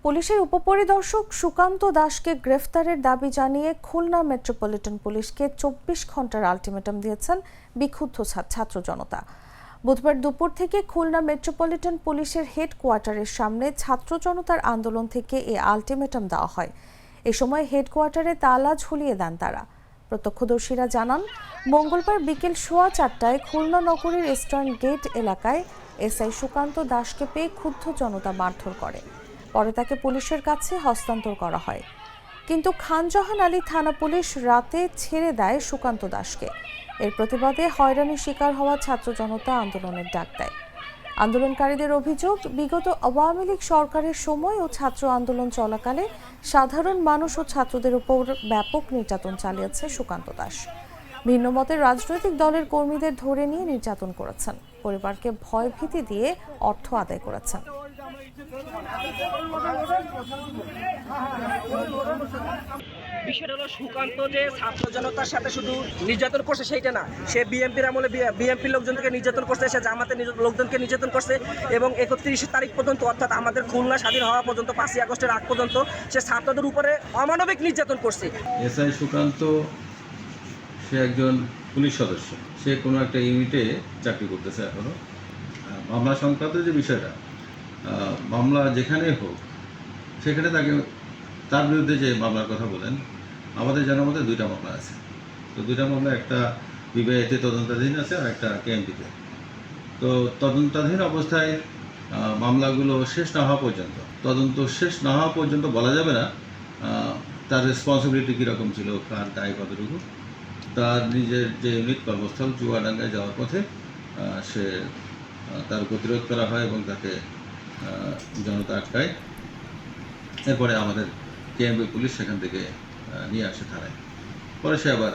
পুলিশের উপপরিদর্শক সুকান্ত দাসকে গ্রেফতারের দাবি জানিয়ে খুলনা মেট্রোপলিটন পুলিশকে ২৪ ঘন্টার আলটিমেটাম দিয়েছেন বিক্ষুব্ধ ছাত্র জনতা। বুধবার দুপুর থেকে খুলনা মেট্রোপলিটন পুলিশের হেডকোয়ার্টারের সামনে ছাত্র জনতার আন্দোলন থেকে এই আলটিমেটাম দেওয়া হয়। এ সময় হেডকোয়ার্টারে তালা ঝুলিয়ে দেন তারা। প্রত্যক্ষদর্শীরা জানান, মঙ্গলবার বিকেল ৪:১৫টায় খুলনা নগরীর ইস্টার্ন গেট এলাকায় এসআই সুকান্ত দাসকে পেয়ে ক্ষুব্ধ জনতা মারধর করে। পরে তাকে পুলিশের কাছে হস্তান্তর করা হয়, কিন্তু খানজাহান আলী থানা পুলিশ রাতে ছেড়ে দেয় সুকান্ত দাসকে। এর প্রতিবাদে হয়রানির শিকার হওয়া ছাত্র জনতা আন্দোলনের ডাক দেয়। আন্দোলনকারীদের অভিযোগ, বিগত আওয়ামী লীগ সরকারের সময় ও ছাত্র আন্দোলন চলাকালে সাধারণ মানুষ ও ছাত্রদের উপর ব্যাপক নির্যাতন চালিয়েছে সুকান্ত দাস। ভিন্ন মতের রাজনৈতিক দলের কর্মীদের ধরে নিয়ে নির্যাতন করেছেন, পরিবারকে ভয়ভীতি দিয়ে অর্থ আদায় করেছেন। বিষয়টা হলো, সুকান্ত যে ছাত্র জনতার সাথে শুধু নির্যাতন করছে সেইটা না, সে বিএনপির আমলে বিএনপির লোকজনকে নির্যাতন করছে, সে জামাতের লোকজনকে নির্যাতন করছে এবং ৩১ তারিখ পর্যন্ত, অর্থাৎ আমাদের খুলনা স্বাধীন হওয়া পর্যন্ত ৫ই আগস্টের আগ পর্যন্ত সে ছাত্রদের উপরে অমানবিক নির্যাতন করছে। এসআই সুকান্ত সে একজন পুলিশ সদস্য, সে কোনো একটা ইউনিটে চাকরি করতেছে এখনও। মামলা সংক্রান্ত যে বিষয়টা, মামলা যেখানে হোক সেখানে তার বিরুদ্ধে যে মামলার কথা বলেন, আমাদের জানার মধ্যে 2টা মামলা আছে। তো 2টা মামলা, একটা বিবাহিতে তদন্তাধীন আছে আর একটা কেএমপিতে। তো তদন্তাধীন অবস্থায় মামলাগুলো শেষ না হওয়া পর্যন্ত, তদন্ত শেষ না হওয়া পর্যন্ত বলা যাবে না তার রেসপন্সিবিলিটি কীরকম ছিল, কার দায় কতটুকু। তার নিজের যে ইউনিট কর্মস্থল চুয়াডাঙ্গায় যাওয়ার পথে সে তার প্রতিরোধ করা হয় এবং তাকে জনতা আটকায়। এরপরে আমাদের কেএমপি পুলিশ সেখান থেকে নিয়ে আসে থানায়। পরে সে আবার